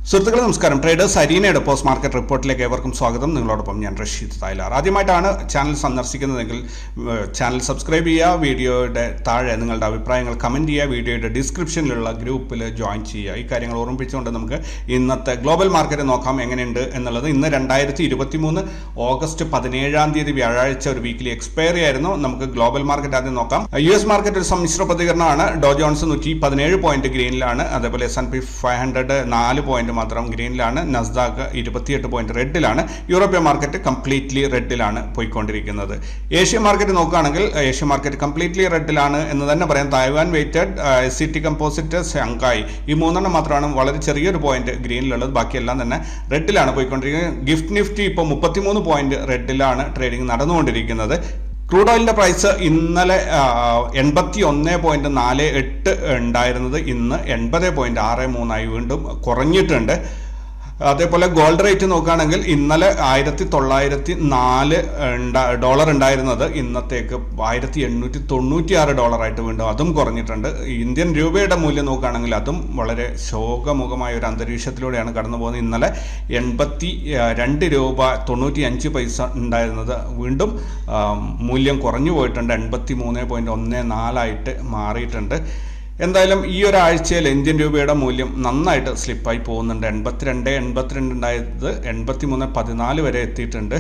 സുഹൃത്തുക്കളെ നമസ്കാരം. Traders അരീനയുടെ post market റിപ്പോർട്ടിലേക്ക് ഏവർക്കും സ്വാഗതം. നിങ്ങളോടൊപ്പം ഞാൻ റഷീദ് തായ്ലാർ. ആദ്യമായിട്ടാണ് ചാനൽ സന്ദർശിക്കുന്നതെങ്കിൽ ചാനൽ സബ്സ്ക്രൈബ് ചെയ്യുക, വീഡിയോയുടെ താഴെ നിങ്ങളുടെ അഭിപ്രായങ്ങൾ കമൻറ്റ് ചെയ്യുക, വീഡിയോയുടെ ഡിസ്ക്രിപ്ഷനിലുള്ള ഗ്രൂപ്പിൽ ജോയിൻ ചെയ്യുക. ഈ കാര്യങ്ങൾ ഓർമ്മിപ്പിച്ചുകൊണ്ട് നമുക്ക് ഇന്നത്തെ ഗ്ലോബൽ മാർക്കറ്റ് നോക്കാം എങ്ങനെയുണ്ട് എന്നുള്ളത്. ഇന്ന് 2023 ഓഗസ്റ്റ് 17 വ്യാഴാഴ്ച ഒരു വീക്കിലി എക്സ്പയറി ആയിരുന്നു. നമുക്ക് ഗ്ലോബൽ മാർക്കറ്റ് ആദ്യം നോക്കാം. US മാർക്കറ്റ് ഒരു സമ്മിശ്ര പ്രതികരണമാണ്. ഡോ ജോൺസ് 117 പോയിന്റ് ഗ്രീനിലാണ്, അതേപോലെ S&P 500 4 പോയിന്റ് മാത്രം ഗ്രീനിലാണ്, നസ്ദാക്ക് 28 പോയിന്റ് റെഡിലാണ്. യൂറോപ്യൻ മാർക്കറ്റ് കംപ്ലീറ്റ്ലി റെഡിലാണ് പോയിക്കൊണ്ടിരിക്കുന്നത്. ഏഷ്യൻ മാർക്കറ്റ് നോക്കുകയാണെങ്കിൽ ഏഷ്യൻ മാർക്കറ്റ് കംപ്ലീറ്റ്ലി റെഡിലാണ് എന്ന് തന്നെ പറയാം. Taiwan weighted, SCT composite, Shanghai ഈ മൂന്നെണ്ണം മാത്രമാണ് വളരെ ചെറിയൊരു പോയിന്റ് ഗ്രീനിലുള്ളത്. ബാക്കിയെല്ലാം തന്നെ റെഡിലാണ് പോയിക്കൊണ്ടിരിക്കുന്നത്. ഗിഫ്റ്റ് നിഫ്റ്റി ഇപ്പോൾ 33 പോയിന്റ് റെഡിലാണ് ട്രേഡിംഗ് നടന്നുകൊണ്ടിരിക്കുന്നത്. ക്രൂഡ് ഓയിലിൻ്റെ പ്രൈസ് ഇന്നലെ 81.48 ഉണ്ടായിരുന്നത് ഇന്ന് 80.63 വീണ്ടും കുറഞ്ഞിട്ടുണ്ട്. അതേപോലെ ഗോൾഡ് റേറ്റ് നോക്കുകയാണെങ്കിൽ ഇന്നലെ $1,904 ഉണ്ടായിരുന്നത് ഇന്നത്തേക്ക് $1,896 വീണ്ടും അതും കുറഞ്ഞിട്ടുണ്ട്. ഇന്ത്യൻ രൂപയുടെ മൂല്യം നോക്കുകയാണെങ്കിൽ അതും വളരെ ശോകമുഖമായ ഒരു അന്തരീക്ഷത്തിലൂടെയാണ് കടന്നു പോകുന്നത്. ഇന്നലെ 82 രൂപ 95 പൈസ ഉണ്ടായിരുന്നത് വീണ്ടും മൂല്യം കുറഞ്ഞു പോയിട്ടുണ്ട്, 83.14 മാറിയിട്ടുണ്ട്. എന്തായാലും ഈ ഒരാഴ്ചയിൽ ഇന്ത്യൻ രൂപയുടെ മൂല്യം നന്നായിട്ട് സ്ലിപ്പായി പോകുന്നുണ്ട്. 82 ഉണ്ടായത് 83.14 വരെ എത്തിയിട്ടുണ്ട്.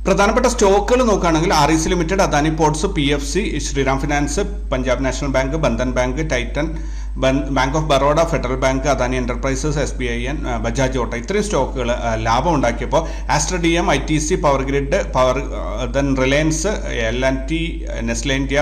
പ്രധാനപ്പെട്ട സ്റ്റോക്കുകൾ നോക്കുകയാണെങ്കിൽ REC limited, Adani ports, PFC, Shriram finance, Punjab national bank, Bandhan bank, Titan, bank of Baroda, federal bank, Adani enterprises, SBIN, Bajaj auto ഇത്രയും സ്റ്റോക്കുകൾ ലാഭം ഉണ്ടാക്കിയപ്പോൾ Astra DM, ITC, power grid, then Reliance, L&T, Nestle India,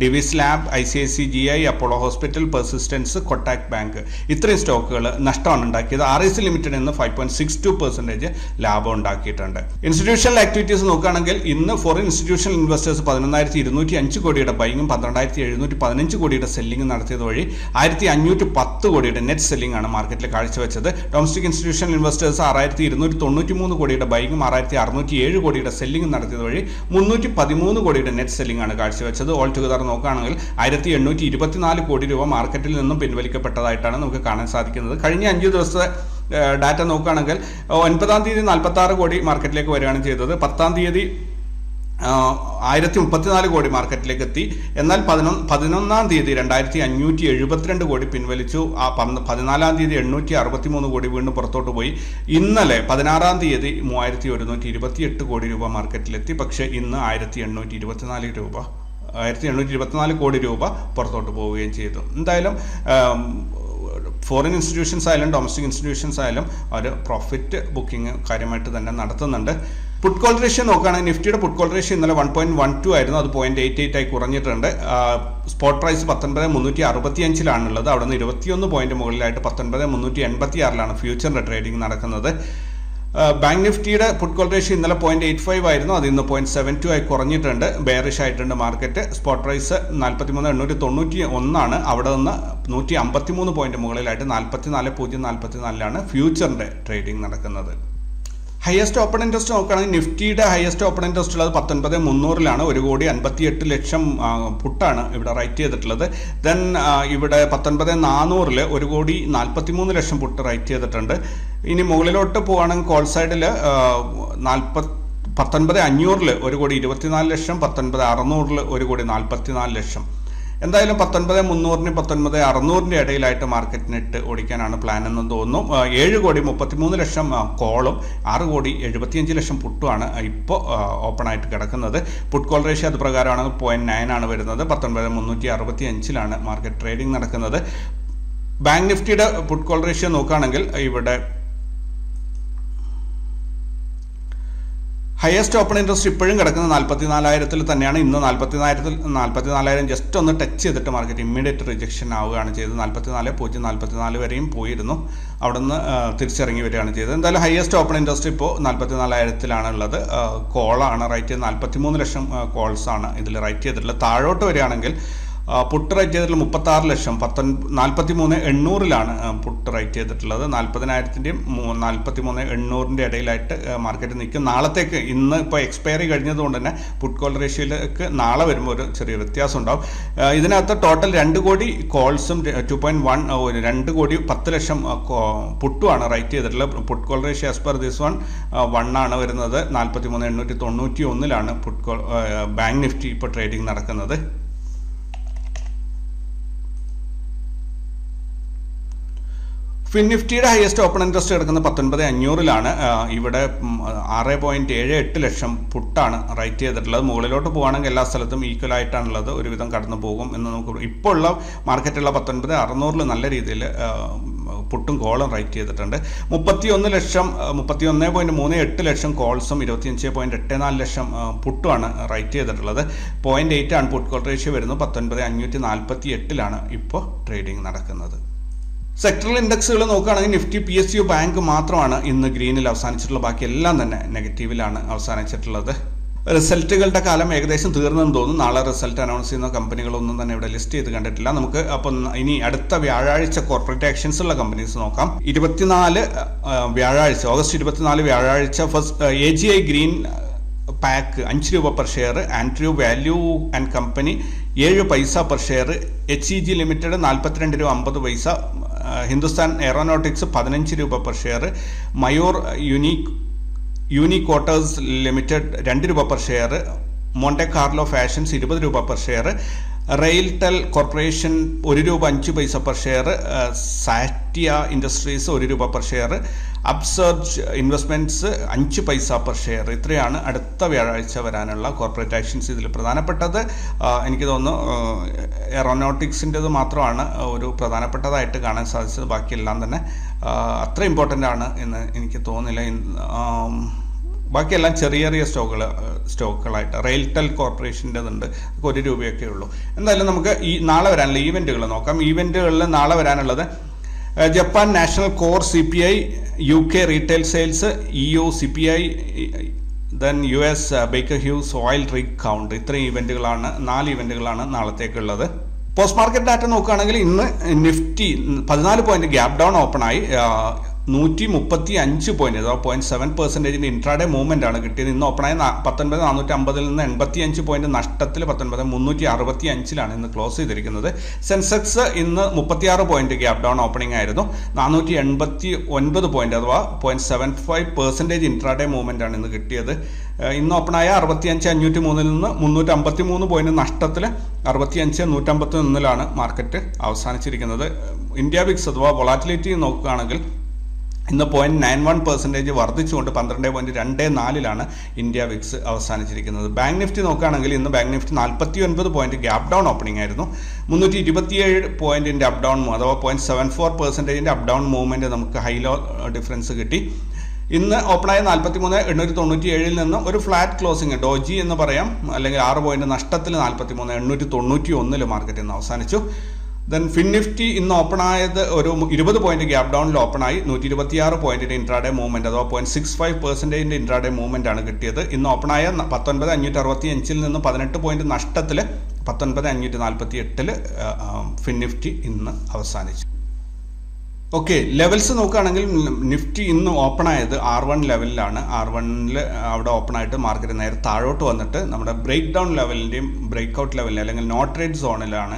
Divi's lab, ICICI, Apollo hospital, persistence, Kotak bank ഇത്രയും സ്റ്റോക്കുകൾ നഷ്ടമാണ് ഉണ്ടാക്കിയത്. REC limited ഇന്ന് 5.62% ലാഭം ഉണ്ടാക്കിയിട്ടുണ്ട്. ഇൻസ്റ്റിറ്റ്യൂഷണൽ ആക്ടിവിറ്റീസ് നോക്കുകയാണെങ്കിൽ ഇന്ന് ഫോറിൻ ഇൻസ്റ്റിറ്റ്യൂഷണൽ ഇൻവെസ്റ്റേഴ്സ് 11,205 കോടിയുടെ ബൈങ്ങും 12,715 കോടിയുടെ സെല്ലിംഗും നടത്തിയത് വഴി 1,510 കോടിയുടെ നെറ്റ് സെല്ലിംഗ് ആണ് മാർക്കറ്റിൽ കാഴ്ചവെച്ചത്. ഡൊമസ്റ്റിക് ഇൻസ്റ്റിറ്റ്യൂഷണൽ ഇൻവെസ്റ്റേഴ്സ് 6,293 കോടിയുടെ ബൈങ്ങും 6,607 കോടിയുടെ സെല്ലിംഗ് നടത്തിയത് വഴി 313 കോടിയുടെ നെറ്റ് സെല്ലിംഗ് ആണ് കാഴ്ചവെച്ചത്. ഓൾ ടുഗദർ നോക്കുകയാണെങ്കിൽ 1,824 കോടി രൂപ മാർക്കറ്റിൽ നിന്നും പിൻവലിക്കപ്പെട്ടതായിട്ടാണ് നമുക്ക് കാണാൻ സാധിക്കുന്നത്. കഴിഞ്ഞ 5 ദിവസത്തെ ഡാറ്റ നോക്കുകയാണെങ്കിൽ 9-ാം തീയതി 46 കോടി മാർക്കറ്റിലേക്ക് വരികയാണ് ചെയ്തത്. 10-ാം തീയതി 1,034 കോടി മാർക്കറ്റിലേക്ക് എത്തി. എന്നാൽ 11-ാം തീയതി 2,572 കോടി പിൻവലിച്ചു. 14-ാം തീയതി 863 കോടി വീണ്ടും പുറത്തോട്ട് പോയി. ഇന്നലെ 16-ാം തീയതി 3,128 കോടി രൂപ മാർക്കറ്റിലെത്തി. പക്ഷേ ഇന്ന് 1,824 കോടി രൂപ പുറത്തോട്ട് പോവുകയും ചെയ്തു. എന്തായാലും ഫോറിൻ ഇൻസ്റ്റിറ്റ്യൂഷൻസ് ആയാലും ഡൊമസ്റ്റിക് ഇൻസ്റ്റിറ്റ്യൂഷൻസ് ആയാലും ഒരു പ്രോഫിറ്റ് ബുക്കിംഗ് കാര്യമായിട്ട് തന്നെ നടത്തുന്നുണ്ട്. പുട്ട് കോൾ റേഷ്യോ നോക്കുകയാണെങ്കിൽ നിഫ്റ്റിയുടെ പുട്ട് കോൾ റേഷ്യോ ഇന്നലെ 1.12 ആയിരുന്നു, അത് 0.88 ആയി കുറഞ്ഞിട്ടുണ്ട്. സ്പോട്ട് പ്രൈസ് 19,365 അവിടെ നിന്ന് 21 പോയിന്റ് മുകളിലായിട്ട് 19,386 ഫ്യൂച്ചറിന്റെ ട്രേഡിംഗ് നടക്കുന്നത്. ബാങ്ക് നിഫ്റ്റിയുടെ പുട്ട് കോൾ റേഷ്യോ ഇന്നലെ 0.85 ആയിരുന്നു, അത് ഇന്ന് 0.72 ആയി കുറഞ്ഞിട്ടുണ്ട്. ബെയറിഷ് ആയിട്ടുണ്ട് മാർക്കറ്റ്. സ്പോട്ട് പ്രൈസ് 43,891 അവിടെ നിന്ന് 153 പോയിന്റ് മുകളിലായിട്ട് 44,044 ഫ്യൂച്ചറിന്റെ ട്രേഡിംഗ് നടക്കുന്നത്. ഹയസ്റ്റ് ഓപ്പൺ ഇൻട്രസ്റ്റ് നോക്കുകയാണെങ്കിൽ നിഫ്റ്റിയുടെ ഹയസ്റ്റ് ഓപ്പൺ ഇൻട്രസ്റ്റ് ഉള്ളത് 19,300 1,58,00,000 പുട്ടാണ് ഇവിടെ റൈറ്റ് ചെയ്തിട്ടുള്ളത്. ദെൻ ഇവിടെ 19,400 1,43,00,000 പുട്ട് റൈറ്റ് ചെയ്തിട്ടുണ്ട്. ഇനി മുകളിലോട്ട് പോവുകയാണെങ്കിൽ കോൾ സൈഡിൽ 19,500 1,24,00,000, 19,600 1,44,00,000. എന്തായാലും 19,300 19,600 ഇടയിലായിട്ട് മാർക്കറ്റിനിട്ട് ഓടിക്കാനാണ് പ്ലാൻ എന്ന് തോന്നുന്നു. 7,33,00,000 കോളും 6,75,00,000 പുട്ടുമാണ് ഇപ്പോൾ ഓപ്പൺ ആയിട്ട് കിടക്കുന്നത്. പുട്ട് കോൾ റേഷ്യോ അത് പ്രകാരമാണ് 0.9 ആണ് വരുന്നത്. 19,365 മാർക്കറ്റ് ട്രേഡിംഗ് നടക്കുന്നത്. ബാങ്ക് നിഫ്റ്റിയുടെ പുട്ട് കോൾ റേഷ്യോ നോക്കുകയാണെങ്കിൽ ഇവിടെ ഹയസ്റ്റ് ഓപ്പൺ ഇൻട്രസ്റ്റ് ഇപ്പോഴും കിടക്കുന്നത് 44,000 തന്നെയാണ്. ഇന്ന് 44,000 ജസ്റ്റ് ഒന്ന് ടച്ച് ചെയ്തിട്ട് മാർക്കറ്റ് ഇമ്മീഡിയറ്റ് റിജക്ഷൻ ആവുകയാണ് ചെയ്തത്. 44,044 വരെയും പോയിരുന്നു, അവിടെ നിന്ന് തിരിച്ചിറങ്ങി വരികയാണ് ചെയ്തത്. എന്തായാലും ഹയസ്റ്റ് ഓപ്പൺ ഇൻട്രസ്റ്റ് ഇപ്പോൾ 44,000 ഉള്ളത്. കോളാണ് റൈറ്റ് ചെയ്ത് 43,00,000 കോൾസ് ആണ് ഇതിൽ റൈറ്റ് ചെയ്തിട്ടുള്ളത്. താഴോട്ട് വരികയാണെങ്കിൽ പുട്ട് റൈറ്റ് ചെയ്തിട്ടുള്ള 36 ലക്ഷം 43,800 പുട്ട് റൈറ്റ് ചെയ്തിട്ടുള്ളത്. 40,000-ൻ്റെയും 43,800 ഇടയിലായിട്ട് മാർക്കറ്റ് നിൽക്കും. നാളത്തേക്ക് ഇന്ന് ഇപ്പോൾ എക്സ്പയറി കഴിഞ്ഞതുകൊണ്ട് തന്നെ പുട്ട് കോൾ റേഷ്യോയിലേക്ക് നാളെ വരുമ്പോൾ ഒരു ചെറിയ വ്യത്യാസം ഉണ്ടാവും. ഇതിനകത്ത് ടോട്ടൽ 2 കോടി കോൾസും 2 കോടി 10 ലക്ഷം പുട്ടുമാണ് റൈറ്റ് ചെയ്തിട്ടുള്ളത്. Puttu call ratio as per this 1 ആണ് വരുന്നത്. 43,891 പുട്ട് കോൾ ബാങ്ക് നിഫ്റ്റി ഇപ്പോൾ ട്രേഡിംഗ് നടക്കുന്നത്. ഫിൻനിഫ്റ്റിയുടെ ഹയസ്റ്റ് ഓപ്പൺ ഇൻട്രസ്റ്റ് കിടക്കുന്നത് 19,500 ഇവിടെ 6.78 ലക്ഷം പുട്ടാണ് റൈറ്റ് ചെയ്തിട്ടുള്ളത്. മുകളിലോട്ട് പോകുകയാണെങ്കിൽ എല്ലാ സ്ഥലത്തും ഈക്വൽ ആയിട്ടാണുള്ളത്, ഒരുവിധം കടന്നു പോകും എന്ന് നമുക്ക്. ഇപ്പോൾ ഉള്ള മാർക്കറ്റുള്ള 19,600 നല്ല രീതിയിൽ പുട്ടും കോളും റൈറ്റ് ചെയ്തിട്ടുണ്ട്. 31.38 ലക്ഷം കോൾസും 25.84 ലക്ഷം പുട്ടുമാണ് റൈറ്റ് ചെയ്തിട്ടുള്ളത്. 0.8 പുട്ട് കോൾ റേഷ്യോ വരുന്നത്. 19,548 ഇപ്പോൾ ട്രേഡിംഗ് നടക്കുന്നത്. സെക്ടറൽ ഇൻഡെക്സുകൾ നോക്കുകയാണെങ്കിൽ നിഫ്റ്റി PSU ബാങ്ക് മാത്രമാണ് ഇന്ന് ഗ്രീനിൽ അവസാനിച്ചിട്ടുള്ളത്. ബാക്കി എല്ലാം തന്നെ നെഗറ്റീവിലാണ് അവസാനിച്ചിട്ടുള്ളത്. റിസൾട്ടുകളുടെ കാലം ഏകദേശം തീർന്നെന്ന് തോന്നുന്നു. നാളെ റിസൾട്ട് അനൗൺസ് ചെയ്യുന്ന കമ്പനികളൊന്നും തന്നെ ഇവിടെ ലിസ്റ്റ് ചെയ്ത് കണ്ടിട്ടില്ല. നമുക്ക് അപ്പം ഇനി അടുത്ത വ്യാഴാഴ്ച കോർപ്പറേറ്റ് ആക്ഷൻസ് ഉള്ള കമ്പനീസ് നോക്കാം. 24 വ്യാഴാഴ്ച, ഓഗസ്റ്റ് 24 വ്യാഴാഴ്ച ഫസ്റ്റ് AGI ഗ്രീൻ പാക്ക് 5 രൂപ per share, Andrew value and company 7 പൈസ പെർ ഷെയർ, HEG ലിമിറ്റഡ് 42 രൂപ 50 പൈസ, ഹിന്ദുസ്ഥാൻ എയറോനോട്ടിക്സ് 15 രൂപ പെർ ഷെയർ, മയൂർ യൂണിക്വാർട്ടേഴ്സ് ലിമിറ്റഡ് 2 രൂപ per share, Monte Carlo fashions 20 രൂപ പെർ ഷെയർ, റെയിൽടെൽ കോർപ്പറേഷൻ 1 രൂപ 5 പൈസ പെർ ഷെയർ, സാറ്റിയ ഇൻഡസ്ട്രീസ് 1 രൂപ പെർ ഷെയർ, അപ്സർജ് ഇൻവെസ്റ്റ്മെൻറ്റ്സ് 5 പൈസ പെർ ഷെയർ. ഇത്രയാണ് അടുത്ത വ്യാഴാഴ്ച വരാനുള്ള കോർപ്പറേറ്റ് ആക്ഷൻസ്. ഇതിൽ പ്രധാനപ്പെട്ടത് എനിക്ക് തോന്നുന്നു എയറോനോട്ടിക്സിൻ്റെത് മാത്രമാണ് ഒരു പ്രധാനപ്പെട്ടതായിട്ട് കാണാൻ സാധിച്ചത്. ബാക്കിയെല്ലാം തന്നെ അത്ര ഇമ്പോർട്ടൻ്റ് ആണ് എന്ന് എനിക്ക് തോന്നുന്നില്ല. ബാക്കിയെല്ലാം ചെറിയ ചെറിയ സ്റ്റോക്കുകളായിട്ട് റെയിൽടെൽ കോർപ്പറേഷൻ്റെതുണ്ട്, 1 രൂപയൊക്കെ ഉള്ളൂ. എന്തായാലും നമുക്ക് ഈ നാളെ വരാനുള്ള ഈവൻറ്റുകൾ നോക്കാം. ഈവൻറ്റുകളിൽ നാളെ വരാനുള്ളത് Japan national core CPI, UK retail sales, EU CPI, then US Baker Hughes oil rig count. ഇത്രയും ഈവൻറ്റുകളാണ്, 4 ഈവൻറ്റുകളാണ് നാളത്തേക്കുള്ളത്. പോസ്റ്റ് മാർക്കറ്റ് ഡാറ്റ നോക്കുകയാണെങ്കിൽ ഇന്ന് നിഫ്റ്റി 14 പോയിന്റ് ഗ്യാപ് ഡൗൺ ഓപ്പണായി 135 പോയിന്റ്, അഥവാ 0.7% ഇൻട്രാഡേ മൂവ്മെന്റ് ആണ് കിട്ടിയത്. ഇന്ന് ഓപ്പണായ 19,450 നിന്ന് 85 പോയിന്റ് നഷ്ടത്തിൽ 19,365 ഇന്ന് ക്ലോസ് ചെയ്തിരിക്കുന്നത്. സെൻസെക്സ് ഇന്ന് 36 പോയിന്റ് ഗ്യാപ് ഡൗൺ ഓപ്പണിംഗ് ആയിരുന്നു. 489 പോയിന്റ്, അഥവാ 0.75% ഇൻട്രാഡേ മൂവ്മെന്റ് ആണ് ഇന്ന് കിട്ടിയത്. ഇന്ന് ഓപ്പണായ 65,503 നിന്ന് 353 പോയിന്റ് നഷ്ടത്തിൽ 65,151 മാർക്കറ്റ് അവസാനിച്ചിരിക്കുന്നത്. ഇന്ത്യ വിക്സ് അഥവാ വൊളാറ്റിലിറ്റി നോക്കുകയാണെങ്കിൽ ഇന്ന് 0.91% വർദ്ധിച്ചുകൊണ്ട് 12.24 ഇന്ത്യ വിക്സ് അവസാനിച്ചിരിക്കുന്നത്. ബാങ്ക് നിഫ്റ്റി നോക്കുകയാണെങ്കിൽ ഇന്ന് bank Nifty 49 point gap down opening ആയിരുന്നു. 327 പോയിന്റിന്റെ അപ് ഡൗൺ, അഥവാ 0.74% അപ് ഡൗൺ മൂവ്മെന്റ് നമുക്ക് ഹൈലോ ഡിഫറൻസ് കിട്ടി. ഇന്ന് ഓപ്പണായ 43,897 നിന്ന് ഒരു ഫ്ലാറ്റ് ക്ലോസിംഗ്, ഡോജി എന്ന് പറയാം, അല്ലെങ്കിൽ 6 പോയിന്റ് നഷ്ടത്തിൽ 43,891 മാർക്കറ്റ് ഇന്ന് അവസാനിച്ചു. ദെൻ ഫിൻനിഫ്റ്റി ഇന്ന് ഓപ്പണായത് ഒരു 20 പോയിന്റ് ഗ്യാപ് ഡൗണിൽ ഓപ്പണായി 126 പോയിന്റിന്റെ ഇൻട്രാഡേ മൂവ്മെന്റ്, അഥവാ 0.65% ഇൻട്രാഡേ മൂവ്മെന്റ് ആണ് കിട്ടിയത്. ഇന്ന് ഓപ്പണായ 19,565 നിന്ന് 18 പോയിന്റ് നഷ്ടത്തിൽ 19,548 ഫിൻനിഫ്റ്റി ഇന്ന് അവസാനിച്ചു. ഓക്കെ, ലെവൽസ് നോക്കുകയാണെങ്കിൽ നിഫ്റ്റി ഇന്ന് ഓപ്പൺ ആയത് R1 ലെവലിലാണ്. R1 അവിടെ ഓപ്പൺ ആയിട്ട് മാർക്കറ്റ് നേരെ താഴോട്ട് വന്നിട്ട് നമ്മുടെ ബ്രേക്ക് ഡൗൺ ലെവലിൻ്റെയും ബ്രേക്ക് ഔട്ട് ലെവലിൽ അല്ലെങ്കിൽ നോട്ട് ട്രേഡ് സോണിലാണ്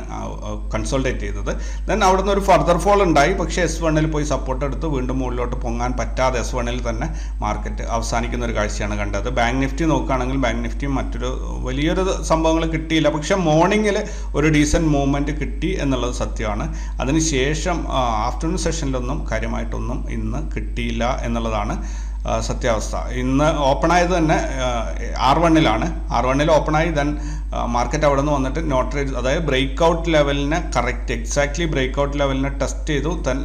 കൺസോൾട്ടേറ്റ് ചെയ്തത്. ദെൻ അവിടെ നിന്ന് ഒരു ഫർദർ ഫോൾ ഉണ്ടായി, പക്ഷേ S1 പോയി സപ്പോർട്ട് എടുത്ത് വീണ്ടും മുകളിലോട്ട് പൊങ്ങാൻ പറ്റാതെ S1 തന്നെ മാർക്കറ്റ് അവസാനിക്കുന്ന ഒരു കാഴ്ചയാണ് കണ്ടത്. ബാങ്ക് നിഫ്റ്റി നോക്കുകയാണെങ്കിൽ ബാങ്ക് നിഫ്റ്റിയും മറ്റൊരു വലിയൊരു സംഭവങ്ങൾ കിട്ടിയില്ല, പക്ഷെ മോർണിംഗിൽ ഒരു ഡീസൻറ്റ് മൂവ്മെൻറ്റ് കിട്ടി എന്നുള്ളത് സത്യമാണ്. അതിനുശേഷം ആഫ്റ്റർനൂൺ സെഷനിലൊന്നും കാര്യമായിട്ടൊന്നും ഇന്ന് കിട്ടിയില്ല എന്നുള്ളതാണ് സത്യാവസ്ഥ. ഇന്ന് ഓപ്പണായത് തന്നെ R1 ഓപ്പണായി. ദെൻ മാർക്കറ്റ് അവിടെ നിന്ന് വന്നിട്ട് നോട്ട് ട്രേഡ്, അതായത് ബ്രേക്ക് ഔട്ട് ലെവലിനെ എക്സാക്ട്ലി ബ്രേക്ക് ഔട്ട് ലെവലിനെ ടെസ്റ്റ് ചെയ്തു. ദെൻ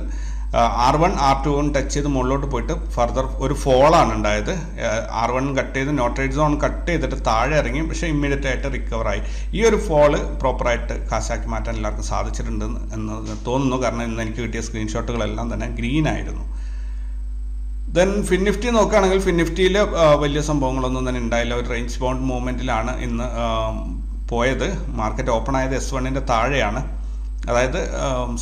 R1 R2 ടച്ച് ചെയ്ത് മുകളിലോട്ട് പോയിട്ട് ഫർദർ ഒരു ഫോളാണ് ഉണ്ടായത്. R1 കട്ട് ചെയ്ത് നോട്ട് ട്രേഡ് സോൺ കട്ട് ചെയ്തിട്ട് താഴെ ഇറങ്ങി, പക്ഷേ ഇമ്മീഡിയറ്റ് ആയിട്ട് റിക്കവറായി. ഈ ഒരു ഫോള് പ്രോപ്പറായിട്ട് കാശാക്കി മാറ്റാൻ എല്ലാവർക്കും സാധിച്ചിട്ടുണ്ട് എന്ന് തോന്നുന്നു, കാരണം ഇന്ന് എനിക്ക് കിട്ടിയ സ്ക്രീൻഷോട്ടുകളെല്ലാം തന്നെ ഗ്രീൻ ആയിരുന്നു. ദെൻ ഫിൻനിഫ്റ്റി നോക്കുകയാണെങ്കിൽ ഫിൻനിഫ്റ്റിയിൽ വലിയ സംഭവങ്ങളൊന്നും തന്നെ ഉണ്ടായില്ല. ഒരു റേഞ്ച് ബൗണ്ട് മൂവ്മെൻറ്റിലാണ് ഇന്ന് പോയത്. മാർക്കറ്റ് ഓപ്പൺ ആയത് S1-ന്റെ താഴെയാണ്, അതായത്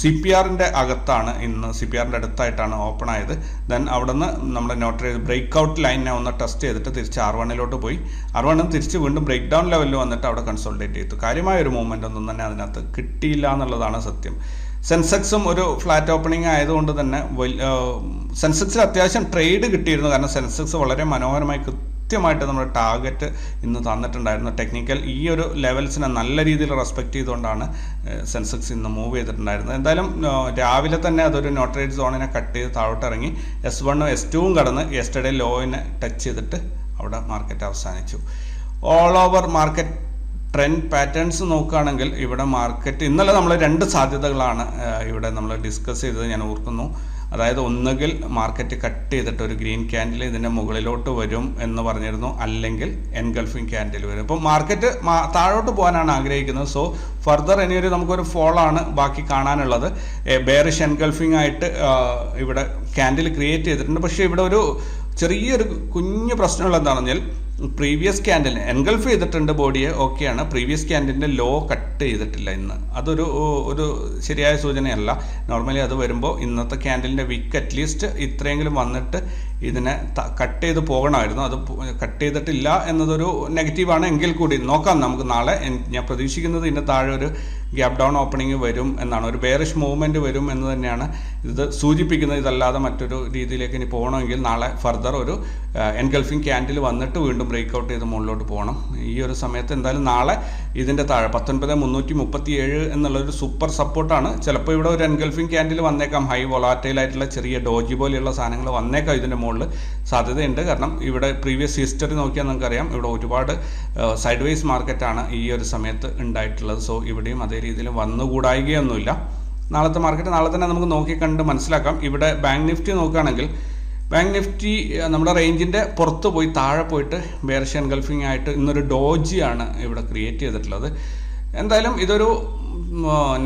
CPR-ന്റെ അകത്താണ്. ഇന്ന് CPR-ന്റെ അടുത്തായിട്ടാണ് ഓപ്പൺ ആയത്. ദെൻ അവിടെ നിന്ന് നമ്മുടെ നോട്ട് ബ്രേക്ക് ഔട്ട് ലൈനിനെ ഒന്ന് ടെസ്റ്റ് ചെയ്തിട്ട് തിരിച്ച് R1-ലോട്ട് പോയി. R1 തിരിച്ച് വീണ്ടും ബ്രേക്ക് ഡൗൺ ലെവലിൽ വന്നിട്ട് അവിടെ കൺസോൾട്ടേറ്റ് ചെയ്തു. കാര്യമായ ഒരു മൂവ്മെൻ്റ് ഒന്നും തന്നെ അതിനകത്ത് കിട്ടിയില്ല എന്നുള്ളതാണ് സത്യം. സെൻസെക്സും ഒരു ഫ്ലാറ്റ് ഓപ്പണിംഗ് ആയതുകൊണ്ട് തന്നെ സെൻസെക്സിൽ അത്യാവശ്യം ട്രേഡ് കിട്ടിയിരുന്നു. കാരണം സെൻസെക്സ് വളരെ മനോഹരമായി കൃത്യമായിട്ട് നമ്മുടെ ടാർഗറ്റ് ഇന്ന് തന്നിട്ടുണ്ടായിരുന്നു. ടെക്നിക്കൽ ഈ ഒരു ലെവൽസിനെ നല്ല രീതിയിൽ റെസ്പെക്ട് ചെയ്തുകൊണ്ടാണ് സെൻസെക്സ് ഇന്ന് മൂവ് ചെയ്തിട്ടുണ്ടായിരുന്നത്. എന്തായാലും രാവിലെ തന്നെ അതൊരു നോട്ടറേറ്റ് സോണിനെ കട്ട് ചെയ്ത് താഴോട്ട് ഇറങ്ങി S1-ഉം S2-ഉം കടന്ന് യെസ്റ്റർഡേ ലോയിനെ ടച്ച് ചെയ്തിട്ട് അവിടെ മാർക്കറ്റ് അവസാനിച്ചു. All over market trend patterns നോക്കുകയാണെങ്കിൽ ഇവിടെ മാർക്കറ്റ് ഇന്നലെ നമ്മൾ 2 സാധ്യതകളാണ് ഇവിടെ നമ്മൾ ഡിസ്കസ് ചെയ്തത് ഞാൻ ഓർക്കുന്നു. അതായത് ഒന്നുകിൽ മാർക്കറ്റ് കട്ട് ചെയ്തിട്ട് ഒരു ഗ്രീൻ ക്യാൻഡിൽ ഇതിൻ്റെ മുകളിലോട്ട് വരും എന്ന് പറഞ്ഞിരുന്നു, അല്ലെങ്കിൽ എൻഗൾഫിംഗ് ക്യാൻഡിൽ വരും. അപ്പോൾ മാർക്കറ്റ് താഴോട്ട് പോകാനാണ് ആഗ്രഹിക്കുന്നത്. സോ ഫർദർ ഇനിയൊരു നമുക്കൊരു ഫോളാണ് ബാക്കി കാണാനുള്ളത്. ബെയറിഷ് എൻഗൾഫിംഗ് ആയിട്ട് ഇവിടെ ക്യാൻഡിൽ ക്രിയേറ്റ് ചെയ്തിട്ടുണ്ട്. പക്ഷേ ഇവിടെ ഒരു ചെറിയൊരു കുഞ്ഞു പ്രശ്നമുള്ള എന്താണെന്ന് വെച്ചാൽ പ്രീവിയസ് ക്യാൻഡിൽ എൻഗൾഫ് ചെയ്തിട്ടുണ്ട് ബോഡിയെ, ഓക്കെയാണ്. പ്രീവിയസ് ക്യാൻഡിലിൻ്റെ ലോ കട്ട് ചെയ്തിട്ടില്ല ഇന്ന്. അതൊരു ശരിയായ സൂചനയല്ല. നോർമലി അത് വരുമ്പോൾ ഇന്നത്തെ ക്യാൻഡിലിൻ്റെ വിക്ക് അറ്റ്ലീസ്റ്റ് ഇത്രയെങ്കിലും വന്നിട്ട് ഇതിനെ കട്ട് ചെയ്ത് പോകണമായിരുന്നു. അത് കട്ട് ചെയ്തിട്ടില്ല എന്നതൊരു നെഗറ്റീവാണ്. എങ്കിൽ കൂടി നോക്കാം നമുക്ക് നാളെ. ഞാൻ പ്രതീക്ഷിക്കുന്നത് ഇതിൻ്റെ താഴെ ഒരു ഗ്യാപ് ഡൗൺ ഓപ്പണിംഗ് വരും എന്നാണ്, ഒരു ബെയറിഷ് മൂവ്മെൻറ്റ് വരും എന്ന് തന്നെയാണ് ഇത് സൂചിപ്പിക്കുന്നത്. ഇതല്ലാതെ മറ്റൊരു രീതിയിലേക്ക് ഇനി പോകണമെങ്കിൽ നാളെ ഫർദർ ഒരു എൻഗൾഫിംഗ് ക്യാൻഡിൽ വന്നിട്ട് വീണ്ടും ബ്രേക്ക് ഔട്ട് ചെയ്ത് മുകളിലോട്ട് പോകണം. ഈ ഒരു സമയത്ത് എന്തായാലും നാളെ ഇതിൻ്റെ താഴെ 19,337 എന്നുള്ളൊരു സൂപ്പർ സപ്പോർട്ടാണ്. ചിലപ്പോൾ ഇവിടെ ഒരു എൻഗൾഫിംഗ് ക്യാൻഡിൽ വന്നേക്കാം. ഹൈ വൊളാറ്റൈൽ ആയിട്ടുള്ള ചെറിയ ഡോജി പോലെയുള്ള സാധനങ്ങൾ വന്നേക്കാം ഇതിൻ്റെ മുകളിൽ സാധ്യതയുണ്ട്. കാരണം ഇവിടെ പ്രീവിയസ് ഹിസ്റ്ററി നോക്കിയാൽ നമുക്കറിയാം ഇവിടെ ഒരുപാട് സൈഡ് വേസ് മാർക്കറ്റാണ് ഈ ഒരു സമയത്ത് ഉണ്ടായിട്ടുള്ളത്. സോ ഇവിടെയും അതേ രീതിയിൽ വന്നുകൂടായികയൊന്നുമില്ല. നാളത്തെ മാർക്കറ്റ് നാളെ തന്നെ നമുക്ക് നോക്കിക്കണ്ട് മനസ്സിലാക്കാം. ഇവിടെ ബാങ്ക് നിഫ്റ്റി നോക്കുകയാണെങ്കിൽ ബാങ്ക് നിഫ്റ്റി നമ്മുടെ റേഞ്ചിൻ്റെ പുറത്ത് പോയി താഴെ പോയിട്ട് ബെയറിഷ് എൻഗൾഫിംഗ് ആയിട്ട് ഇന്നൊരു ഡോജിയാണ് ഇവിടെ ക്രിയേറ്റ് ചെയ്തിട്ടുള്ളത്. എന്തായാലും ഇതൊരു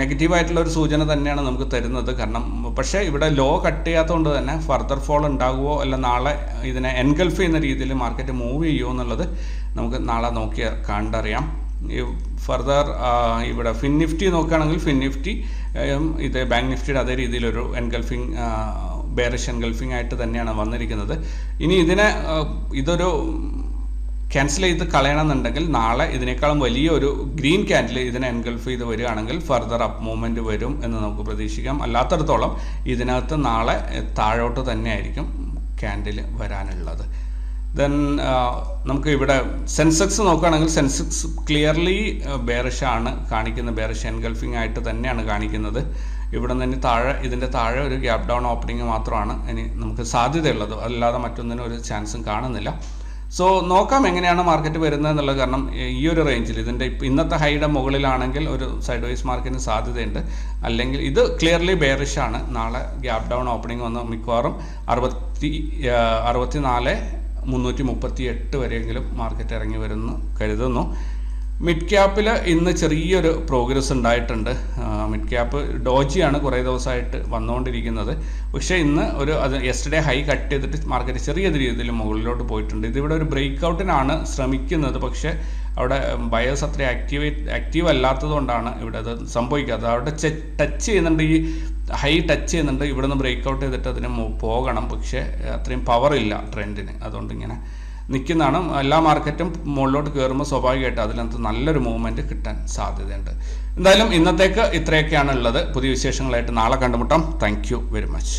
നെഗറ്റീവായിട്ടുള്ള ഒരു സൂചന തന്നെയാണ് നമുക്ക് തരുന്നത്. കാരണം പക്ഷേ ഇവിടെ ലോ കട്ട് ചെയ്യാത്തതുകൊണ്ട് തന്നെ ഫർദർ ഫോൾ ഉണ്ടാകുമോ അല്ല നാളെ ഇതിനെ എൻഗൾഫ് ചെയ്യുന്ന രീതിയിൽ മാർക്കറ്റ് മൂവ് ചെയ്യുമോ എന്നുള്ളത് നമുക്ക് നാളെ നോക്കി കണ്ടറിയാം. ഫർദർ ഇവിടെ ഫിൻ നിഫ്റ്റി നോക്കുകയാണെങ്കിൽ ഫിൻ നിഫ്റ്റി ഇത് ബാങ്ക് നിഫ്റ്റിയുടെ അതേ രീതിയിലൊരു എൻഗൾഫിംഗ് ബെയറിഷ് എൻഗൾഫിംഗ് ആയിട്ട് തന്നെയാണ് വന്നിരിക്കുന്നത്. ഇനി ഇതൊരു ക്യാൻസൽ ചെയ്ത് കളയണമെന്നുണ്ടെങ്കിൽ നാളെ ഇതിനേക്കാളും വലിയൊരു ഗ്രീൻ ക്യാൻഡിൽ ഇതിനെ എൻഗൾഫ് ചെയ്ത് വരികയാണെങ്കിൽ ഫർദർ അപ്പ് മൂവ്മെൻറ്റ് വരും എന്ന് നമുക്ക് പ്രതീക്ഷിക്കാം. അല്ലാത്തടത്തോളം ഇതിനകത്ത് നാളെ താഴോട്ട് തന്നെയായിരിക്കും ക്യാൻഡിൽ വരാനുള്ളത്. ദെൻ നമുക്ക് ഇവിടെ സെൻസെക്സ് നോക്കുകയാണെങ്കിൽ സെൻസെക്സ് ക്ലിയർലി ബെയറിഷാണ് കാണിക്കുന്നത്, ബെയറിഷ് എൻഗൾഫിംഗ് ആയിട്ട് തന്നെയാണ് കാണിക്കുന്നത്. ഇവിടെ നിന്ന് ഇതിൻ്റെ താഴെ ഒരു ഗ്യാപ് ഡൗൺ ഓപ്പണിംഗ് മാത്രമാണ് ഇനി നമുക്ക് സാധ്യതയുള്ളത്, അല്ലാതെ മറ്റൊന്നിനും ഒരു ചാൻസും കാണുന്നില്ല. സോ നോക്കാം എങ്ങനെയാണ് മാർക്കറ്റ് വരുന്നത് എന്നുള്ളത്. കാരണം ഈ ഒരു റേഞ്ചിൽ ഇതിൻ്റെ ഇന്നത്തെ ഹൈയുടെ മുകളിലാണെങ്കിൽ ഒരു സൈഡ് വൈസ് മാർക്കറ്റിന് സാധ്യതയുണ്ട്, അല്ലെങ്കിൽ ഇത് ക്ലിയർലി ബെയറിഷാണ്. നാളെ ഗ്യാപ് ഡൗൺ ഓപ്പണിംഗ് വന്ന് മിക്കവാറും 64,338 വരെയെങ്കിലും മാർക്കറ്റ് ഇറങ്ങി വരുമെന്ന് കരുതുന്നു. മിഡ് ക്യാപ്പിൽ ഇന്ന് ചെറിയൊരു പ്രോഗ്രസ് ഉണ്ടായിട്ടുണ്ട്. മിഡ് ക്യാപ്പ് ഡോജിയാണ് കുറേ ദിവസമായിട്ട് വന്നുകൊണ്ടിരിക്കുന്നത്. പക്ഷേ ഇന്ന് അത് യെസ്റ്റർഡേ ഹൈ കട്ട് ചെയ്തിട്ട് മാർക്കറ്റ് ചെറിയ രീതിയിൽ മുകളിലോട്ട് പോയിട്ടുണ്ട്. ഇതിവിടെ ഒരു ബ്രേക്ക് ഔട്ടിനാണ് ശ്രമിക്കുന്നത്. പക്ഷേ അവിടെ ബയേഴ്സ് അത്ര ആക്റ്റീവ് അല്ലാത്തത് കൊണ്ടാണ് ഇവിടെ അത് സംഭവിക്കാത്തത്. അവിടെ ടച്ച് ചെയ്യുന്നുണ്ട്, ഈ ഹൈ ടച്ച് ചെയ്യുന്നുണ്ട്. ഇവിടെ നിന്ന് ബ്രേക്ക് ഔട്ട് ചെയ്തിട്ട് അതിന് പോകണം. പക്ഷേ അത്രയും പവറില്ല ട്രെൻഡിന്, അതുകൊണ്ട് ഇങ്ങനെ നിൽക്കുന്നതാണ്. എല്ലാ മാർക്കറ്റും മുകളിലോട്ട് കയറുമ്പോൾ സ്വാഭാവികമായിട്ട് അതിനകത്ത് നല്ലൊരു മൂവ്മെൻറ്റ് കിട്ടാൻ സാധ്യതയുണ്ട്. എന്തായാലും ഇന്നത്തേക്ക് ഇത്രയൊക്കെയാണ് ഉള്ളത്. പുതിയ വിശേഷങ്ങളായിട്ട് നാളെ കണ്ടുമുട്ടാം. Thank you very much.